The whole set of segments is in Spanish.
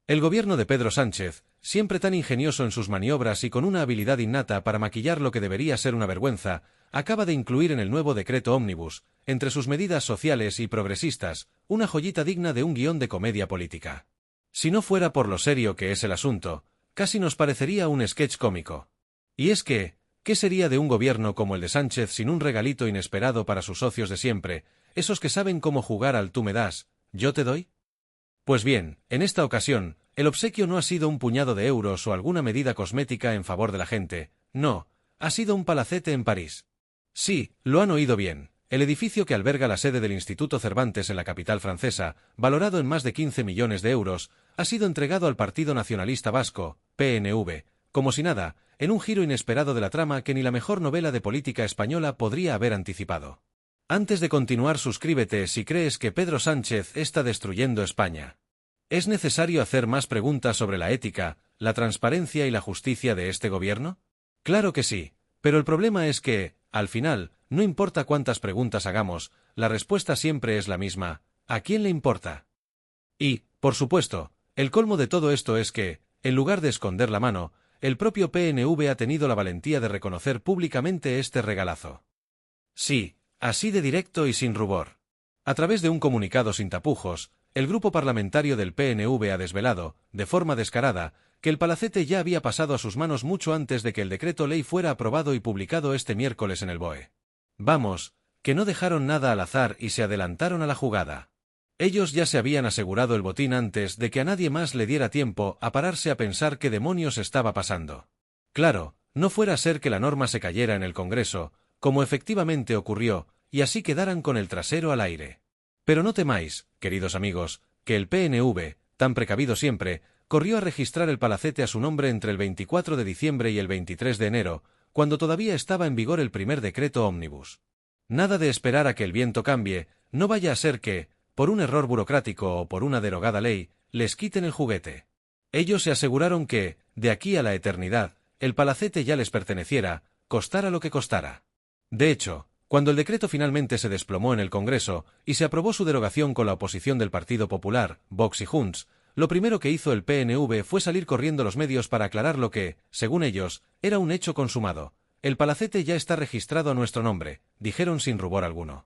El gobierno de Pedro Sánchez, siempre tan ingenioso en sus maniobras y con una habilidad innata para maquillar lo que debería ser una vergüenza, acaba de incluir en el nuevo decreto ómnibus, entre sus medidas sociales y progresistas, una joyita digna de un guión de comedia política. Si no fuera por lo serio que es el asunto, casi nos parecería un sketch cómico. Y es que, ¿qué sería de un gobierno como el de Sánchez sin un regalito inesperado para sus socios de siempre, esos que saben cómo jugar al tú me das, yo te doy? Pues bien, en esta ocasión, el obsequio no ha sido un puñado de euros o alguna medida cosmética en favor de la gente, no, ha sido un palacete en París. Sí, lo han oído bien, el edificio que alberga la sede del Instituto Cervantes en la capital francesa, valorado en más de 15 millones de euros, ha sido entregado al Partido Nacionalista Vasco, PNV, como si nada, en un giro inesperado de la trama que ni la mejor novela de política española podría haber anticipado. Antes de continuar, suscríbete si crees que Pedro Sánchez está destruyendo España. ¿Es necesario hacer más preguntas sobre la ética, la transparencia y la justicia de este gobierno? Claro que sí, pero el problema es que, al final, no importa cuántas preguntas hagamos, la respuesta siempre es la misma: ¿a quién le importa? Y, por supuesto, el colmo de todo esto es que, en lugar de esconder la mano, el propio PNV ha tenido la valentía de reconocer públicamente este regalazo. Sí, así de directo y sin rubor. A través de un comunicado sin tapujos, el grupo parlamentario del PNV ha desvelado, de forma descarada, que el palacete ya había pasado a sus manos mucho antes de que el decreto ley fuera aprobado y publicado este miércoles en el BOE. Vamos, que no dejaron nada al azar y se adelantaron a la jugada. Ellos ya se habían asegurado el botín antes de que a nadie más le diera tiempo a pararse a pensar qué demonios estaba pasando. Claro, no fuera a ser que la norma se cayera en el Congreso, como efectivamente ocurrió, y así quedaran con el trasero al aire. Pero no temáis, queridos amigos, que el PNV, tan precavido siempre, corrió a registrar el palacete a su nombre entre el 24 de diciembre y el 23 de enero, cuando todavía estaba en vigor el primer decreto ómnibus. Nada de esperar a que el viento cambie, no vaya a ser que, por un error burocrático o por una derogada ley, les quiten el juguete. Ellos se aseguraron que, de aquí a la eternidad, el palacete ya les perteneciera, costara lo que costara. De hecho, cuando el decreto finalmente se desplomó en el Congreso y se aprobó su derogación con la oposición del Partido Popular, Vox y Junts, lo primero que hizo el PNV fue salir corriendo los medios para aclarar lo que, según ellos, era un hecho consumado. El palacete ya está registrado a nuestro nombre, dijeron sin rubor alguno.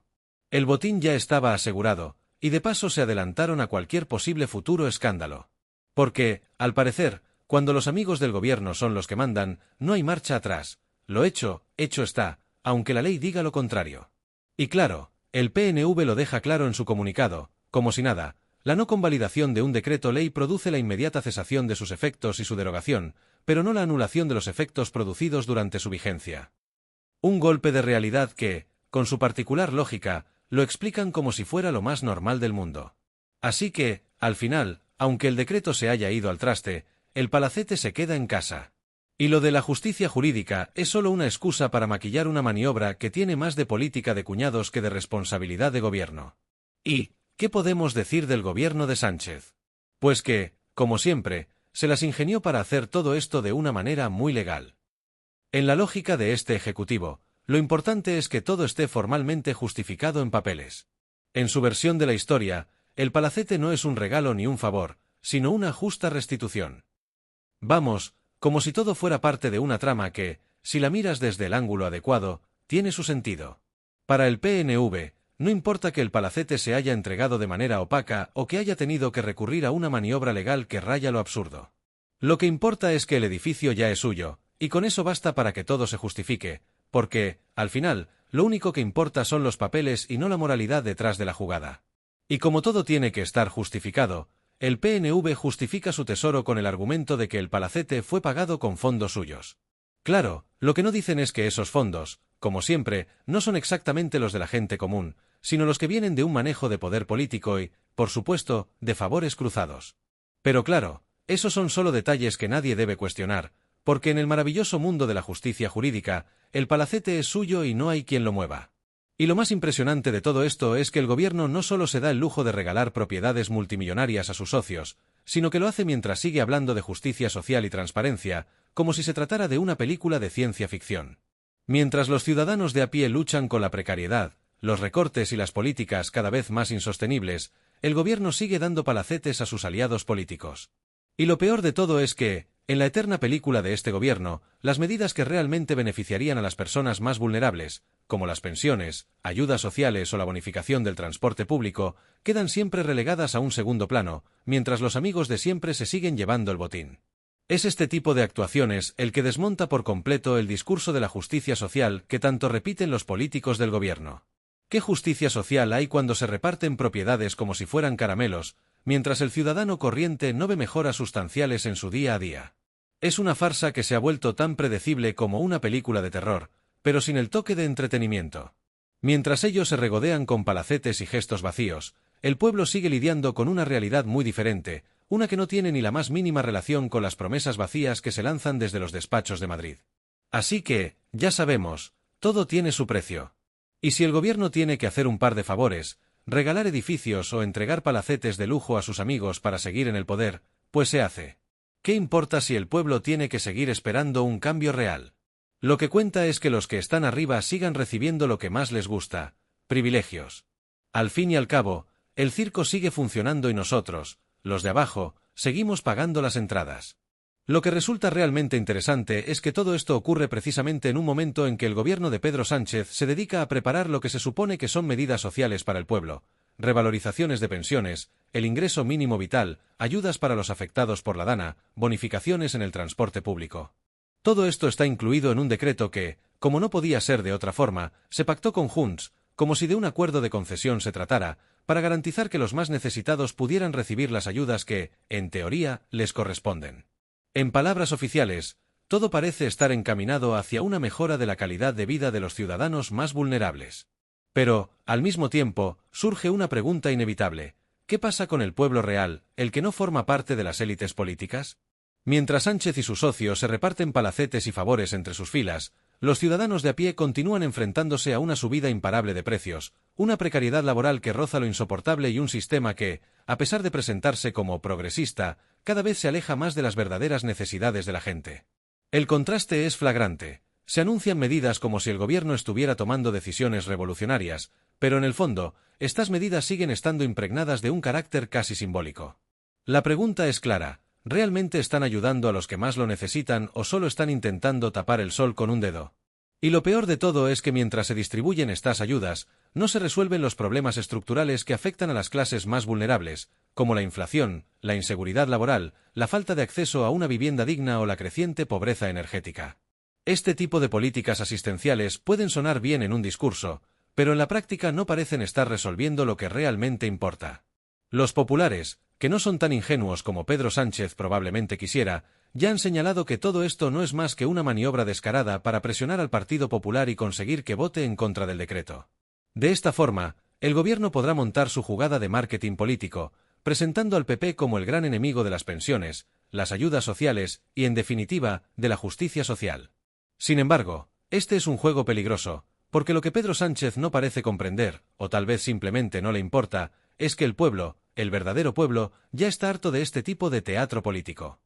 El botín ya estaba asegurado, y de paso se adelantaron a cualquier posible futuro escándalo. Porque, al parecer, cuando los amigos del gobierno son los que mandan, no hay marcha atrás. Lo hecho está, aunque la ley diga lo contrario. Y claro, el PNV lo deja claro en su comunicado, como si nada, la no convalidación de un decreto ley produce la inmediata cesación de sus efectos y su derogación, pero no la anulación de los efectos producidos durante su vigencia. Un golpe de realidad que, con su particular lógica, lo explican como si fuera lo más normal del mundo. Así que, al final, aunque el decreto se haya ido al traste, el palacete se queda en casa. Y lo de la justicia jurídica es solo una excusa para maquillar una maniobra que tiene más de política de cuñados que de responsabilidad de gobierno. ¿Y qué podemos decir del gobierno de Sánchez? Pues que, como siempre, se las ingenió para hacer todo esto de una manera muy legal. En la lógica de este ejecutivo, lo importante es que todo esté formalmente justificado en papeles. En su versión de la historia, el palacete no es un regalo ni un favor, sino una justa restitución. Vamos, como si todo fuera parte de una trama que, si la miras desde el ángulo adecuado, tiene su sentido. Para el PNV, no importa que el palacete se haya entregado de manera opaca o que haya tenido que recurrir a una maniobra legal que raya lo absurdo. Lo que importa es que el edificio ya es suyo, y con eso basta para que todo se justifique, porque, al final, lo único que importa son los papeles y no la moralidad detrás de la jugada. Y como todo tiene que estar justificado, el PNV justifica su tesoro con el argumento de que el palacete fue pagado con fondos suyos. Claro, lo que no dicen es que esos fondos, como siempre, no son exactamente los de la gente común, sino los que vienen de un manejo de poder político y, por supuesto, de favores cruzados. Pero claro, esos son solo detalles que nadie debe cuestionar, porque en el maravilloso mundo de la justicia jurídica, el palacete es suyo y no hay quien lo mueva. Y lo más impresionante de todo esto es que el gobierno no solo se da el lujo de regalar propiedades multimillonarias a sus socios, sino que lo hace mientras sigue hablando de justicia social y transparencia, como si se tratara de una película de ciencia ficción. Mientras los ciudadanos de a pie luchan con la precariedad, los recortes y las políticas cada vez más insostenibles, el gobierno sigue dando palacetes a sus aliados políticos. Y lo peor de todo es que, en la eterna película de este gobierno, las medidas que realmente beneficiarían a las personas más vulnerables, como las pensiones, ayudas sociales o la bonificación del transporte público, quedan siempre relegadas a un segundo plano, mientras los amigos de siempre se siguen llevando el botín. Es este tipo de actuaciones el que desmonta por completo el discurso de la justicia social que tanto repiten los políticos del gobierno. ¿Qué justicia social hay cuando se reparten propiedades como si fueran caramelos, mientras el ciudadano corriente no ve mejoras sustanciales en su día a día? Es una farsa que se ha vuelto tan predecible como una película de terror, pero sin el toque de entretenimiento. Mientras ellos se regodean con palacetes y gestos vacíos, el pueblo sigue lidiando con una realidad muy diferente, una que no tiene ni la más mínima relación con las promesas vacías que se lanzan desde los despachos de Madrid. Así que, ya sabemos, todo tiene su precio. Y si el gobierno tiene que hacer un par de favores, regalar edificios o entregar palacetes de lujo a sus amigos para seguir en el poder, pues se hace. ¿Qué importa si el pueblo tiene que seguir esperando un cambio real? Lo que cuenta es que los que están arriba sigan recibiendo lo que más les gusta, privilegios. Al fin y al cabo, el circo sigue funcionando y nosotros, los de abajo, seguimos pagando las entradas. Lo que resulta realmente interesante es que todo esto ocurre precisamente en un momento en que el gobierno de Pedro Sánchez se dedica a preparar lo que se supone que son medidas sociales para el pueblo, revalorizaciones de pensiones, el ingreso mínimo vital, ayudas para los afectados por la DANA, bonificaciones en el transporte público. Todo esto está incluido en un decreto que, como no podía ser de otra forma, se pactó con Junts, como si de un acuerdo de concesión se tratara, para garantizar que los más necesitados pudieran recibir las ayudas que, en teoría, les corresponden. En palabras oficiales, todo parece estar encaminado hacia una mejora de la calidad de vida de los ciudadanos más vulnerables. Pero, al mismo tiempo, surge una pregunta inevitable: ¿qué pasa con el pueblo real, el que no forma parte de las élites políticas? Mientras Sánchez y sus socios se reparten palacetes y favores entre sus filas, los ciudadanos de a pie continúan enfrentándose a una subida imparable de precios, una precariedad laboral que roza lo insoportable y un sistema que, a pesar de presentarse como progresista, cada vez se aleja más de las verdaderas necesidades de la gente. El contraste es flagrante. Se anuncian medidas como si el gobierno estuviera tomando decisiones revolucionarias, pero en el fondo, estas medidas siguen estando impregnadas de un carácter casi simbólico. La pregunta es clara: ¿realmente están ayudando a los que más lo necesitan o solo están intentando tapar el sol con un dedo? Y lo peor de todo es que mientras se distribuyen estas ayudas, no se resuelven los problemas estructurales que afectan a las clases más vulnerables, como la inflación, la inseguridad laboral, la falta de acceso a una vivienda digna o la creciente pobreza energética. Este tipo de políticas asistenciales pueden sonar bien en un discurso, pero en la práctica no parecen estar resolviendo lo que realmente importa. Los populares, que no son tan ingenuos como Pedro Sánchez probablemente quisiera, ya han señalado que todo esto no es más que una maniobra descarada para presionar al Partido Popular y conseguir que vote en contra del decreto. De esta forma, el gobierno podrá montar su jugada de marketing político, presentando al PP como el gran enemigo de las pensiones, las ayudas sociales y, en definitiva, de la justicia social. Sin embargo, este es un juego peligroso, porque lo que Pedro Sánchez no parece comprender, o tal vez simplemente no le importa, es que el pueblo, el verdadero pueblo, ya está harto de este tipo de teatro político.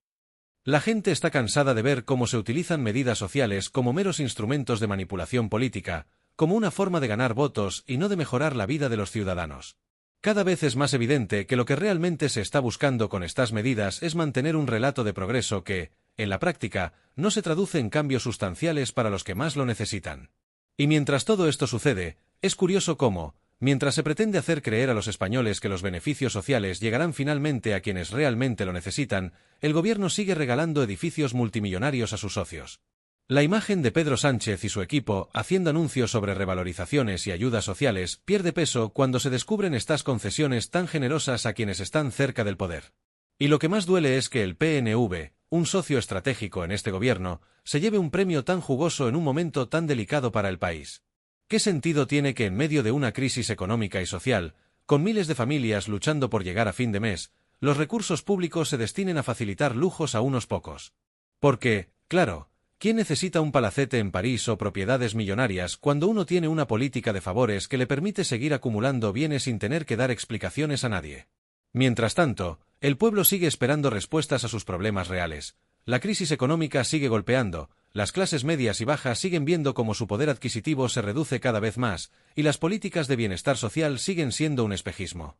La gente está cansada de ver cómo se utilizan medidas sociales como meros instrumentos de manipulación política, como una forma de ganar votos y no de mejorar la vida de los ciudadanos. Cada vez es más evidente que lo que realmente se está buscando con estas medidas es mantener un relato de progreso que, en la práctica, no se traduce en cambios sustanciales para los que más lo necesitan. Y mientras todo esto sucede, es curioso cómo, mientras se pretende hacer creer a los españoles que los beneficios sociales llegarán finalmente a quienes realmente lo necesitan, el gobierno sigue regalando edificios multimillonarios a sus socios. La imagen de Pedro Sánchez y su equipo haciendo anuncios sobre revalorizaciones y ayudas sociales pierde peso cuando se descubren estas concesiones tan generosas a quienes están cerca del poder. Y lo que más duele es que el PNV, un socio estratégico en este gobierno, se lleve un premio tan jugoso en un momento tan delicado para el país. ¿Qué sentido tiene que en medio de una crisis económica y social, con miles de familias luchando por llegar a fin de mes, los recursos públicos se destinen a facilitar lujos a unos pocos? Porque, claro, ¿quién necesita un palacete en París o propiedades millonarias cuando uno tiene una política de favores que le permite seguir acumulando bienes sin tener que dar explicaciones a nadie? Mientras tanto, el pueblo sigue esperando respuestas a sus problemas reales. La crisis económica sigue golpeando, las clases medias y bajas siguen viendo cómo su poder adquisitivo se reduce cada vez más, y las políticas de bienestar social siguen siendo un espejismo.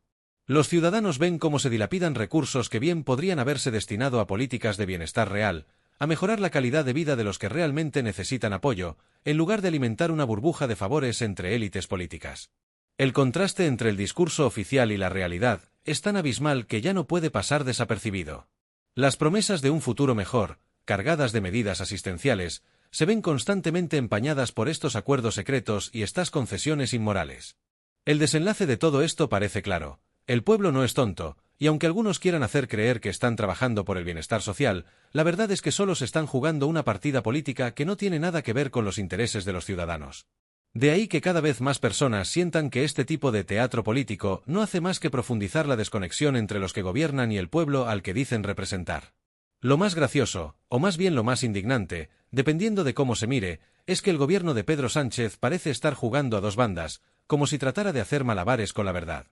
Los ciudadanos ven cómo se dilapidan recursos que bien podrían haberse destinado a políticas de bienestar real, a mejorar la calidad de vida de los que realmente necesitan apoyo, en lugar de alimentar una burbuja de favores entre élites políticas. El contraste entre el discurso oficial y la realidad es tan abismal que ya no puede pasar desapercibido. Las promesas de un futuro mejor, cargadas de medidas asistenciales, se ven constantemente empañadas por estos acuerdos secretos y estas concesiones inmorales. El desenlace de todo esto parece claro. El pueblo no es tonto, y aunque algunos quieran hacer creer que están trabajando por el bienestar social, la verdad es que solo se están jugando una partida política que no tiene nada que ver con los intereses de los ciudadanos. De ahí que cada vez más personas sientan que este tipo de teatro político no hace más que profundizar la desconexión entre los que gobiernan y el pueblo al que dicen representar. Lo más gracioso, o más bien lo más indignante, dependiendo de cómo se mire, es que el gobierno de Pedro Sánchez parece estar jugando a dos bandas, como si tratara de hacer malabares con la verdad.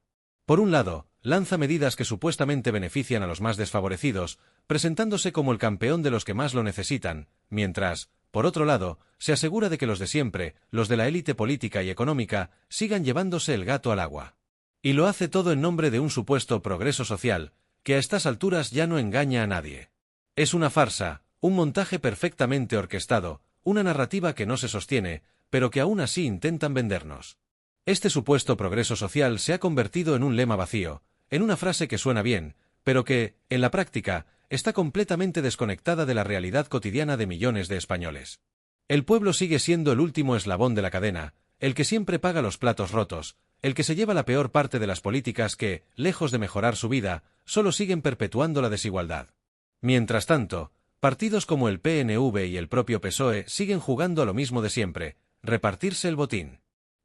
Por un lado, lanza medidas que supuestamente benefician a los más desfavorecidos, presentándose como el campeón de los que más lo necesitan, mientras, por otro lado, se asegura de que los de siempre, los de la élite política y económica, sigan llevándose el gato al agua. Y lo hace todo en nombre de un supuesto progreso social, que a estas alturas ya no engaña a nadie. Es una farsa, un montaje perfectamente orquestado, una narrativa que no se sostiene, pero que aún así intentan vendernos. Este supuesto progreso social se ha convertido en un lema vacío, en una frase que suena bien, pero que, en la práctica, está completamente desconectada de la realidad cotidiana de millones de españoles. El pueblo sigue siendo el último eslabón de la cadena, el que siempre paga los platos rotos, el que se lleva la peor parte de las políticas que, lejos de mejorar su vida, solo siguen perpetuando la desigualdad. Mientras tanto, partidos como el PNV y el propio PSOE siguen jugando a lo mismo de siempre, repartirse el botín.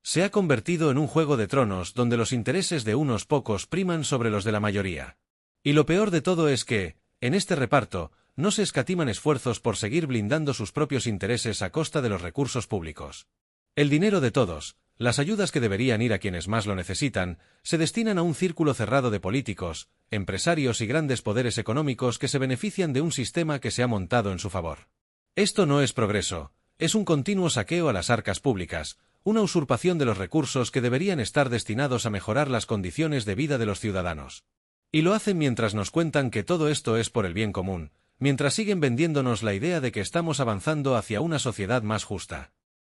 Se ha convertido en un juego de tronos donde los intereses de unos pocos priman sobre los de la mayoría. Y lo peor de todo es que, en este reparto, no se escatiman esfuerzos por seguir blindando sus propios intereses a costa de los recursos públicos. El dinero de todos, las ayudas que deberían ir a quienes más lo necesitan, se destinan a un círculo cerrado de políticos, empresarios y grandes poderes económicos que se benefician de un sistema que se ha montado en su favor. Esto no es progreso, es un continuo saqueo a las arcas públicas, una usurpación de los recursos que deberían estar destinados a mejorar las condiciones de vida de los ciudadanos. Y lo hacen mientras nos cuentan que todo esto es por el bien común, mientras siguen vendiéndonos la idea de que estamos avanzando hacia una sociedad más justa.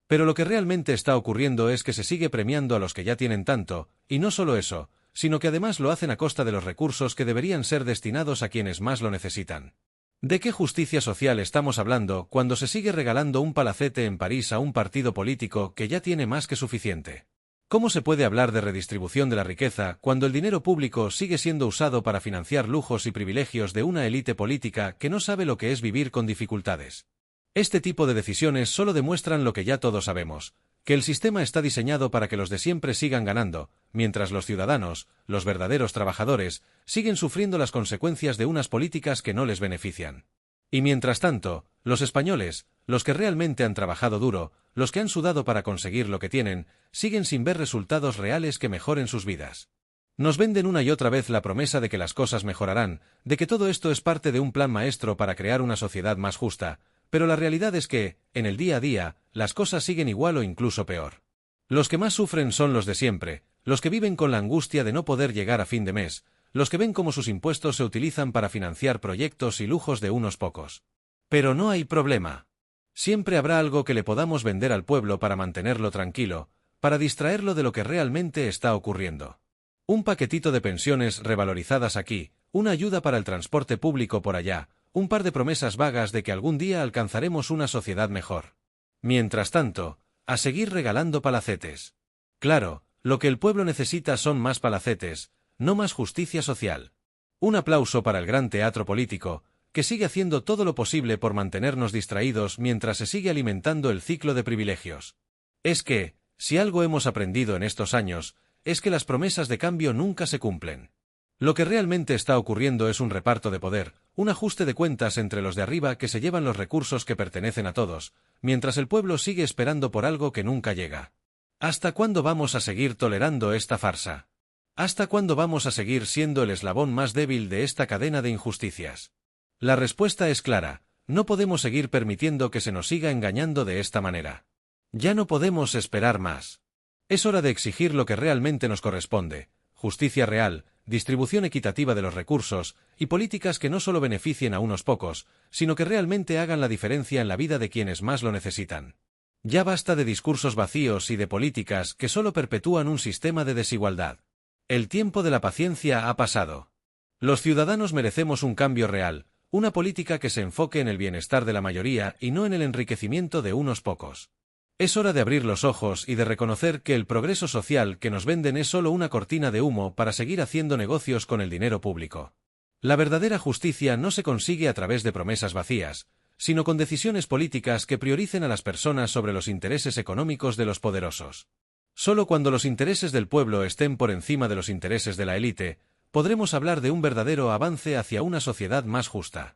Pero lo que realmente está ocurriendo es que se sigue premiando a los que ya tienen tanto, y no solo eso, sino que además lo hacen a costa de los recursos que deberían ser destinados a quienes más lo necesitan. ¿De qué justicia social estamos hablando cuando se sigue regalando un palacete en París a un partido político que ya tiene más que suficiente? ¿Cómo se puede hablar de redistribución de la riqueza cuando el dinero público sigue siendo usado para financiar lujos y privilegios de una élite política que no sabe lo que es vivir con dificultades? Este tipo de decisiones solo demuestran lo que ya todos sabemos, que el sistema está diseñado para que los de siempre sigan ganando, mientras los ciudadanos, los verdaderos trabajadores, siguen sufriendo las consecuencias de unas políticas que no les benefician. Y mientras tanto, los españoles, los que realmente han trabajado duro, los que han sudado para conseguir lo que tienen, siguen sin ver resultados reales que mejoren sus vidas. Nos venden una y otra vez la promesa de que las cosas mejorarán, de que todo esto es parte de un plan maestro para crear una sociedad más justa, pero la realidad es que, en el día a día, las cosas siguen igual o incluso peor. Los que más sufren son los de siempre, los que viven con la angustia de no poder llegar a fin de mes, los que ven cómo sus impuestos se utilizan para financiar proyectos y lujos de unos pocos. Pero no hay problema. Siempre habrá algo que le podamos vender al pueblo para mantenerlo tranquilo, para distraerlo de lo que realmente está ocurriendo. Un paquetito de pensiones revalorizadas aquí, una ayuda para el transporte público por allá, un par de promesas vagas de que algún día alcanzaremos una sociedad mejor. Mientras tanto, a seguir regalando palacetes. Claro, lo que el pueblo necesita son más palacetes, no más justicia social. Un aplauso para el gran teatro político, que sigue haciendo todo lo posible por mantenernos distraídos mientras se sigue alimentando el ciclo de privilegios. Es que, si algo hemos aprendido en estos años, es que las promesas de cambio nunca se cumplen. Lo que realmente está ocurriendo es un reparto de poder, un ajuste de cuentas entre los de arriba que se llevan los recursos que pertenecen a todos, mientras el pueblo sigue esperando por algo que nunca llega. ¿Hasta cuándo vamos a seguir tolerando esta farsa? ¿Hasta cuándo vamos a seguir siendo el eslabón más débil de esta cadena de injusticias? La respuesta es clara, no podemos seguir permitiendo que se nos siga engañando de esta manera. Ya no podemos esperar más. Es hora de exigir lo que realmente nos corresponde, justicia real, distribución equitativa de los recursos y políticas que no solo beneficien a unos pocos, sino que realmente hagan la diferencia en la vida de quienes más lo necesitan. Ya basta de discursos vacíos y de políticas que solo perpetúan un sistema de desigualdad. El tiempo de la paciencia ha pasado. Los ciudadanos merecemos un cambio real, una política que se enfoque en el bienestar de la mayoría y no en el enriquecimiento de unos pocos. Es hora de abrir los ojos y de reconocer que el progreso social que nos venden es solo una cortina de humo para seguir haciendo negocios con el dinero público. La verdadera justicia no se consigue a través de promesas vacías, sino con decisiones políticas que prioricen a las personas sobre los intereses económicos de los poderosos. Solo cuando los intereses del pueblo estén por encima de los intereses de la élite, podremos hablar de un verdadero avance hacia una sociedad más justa.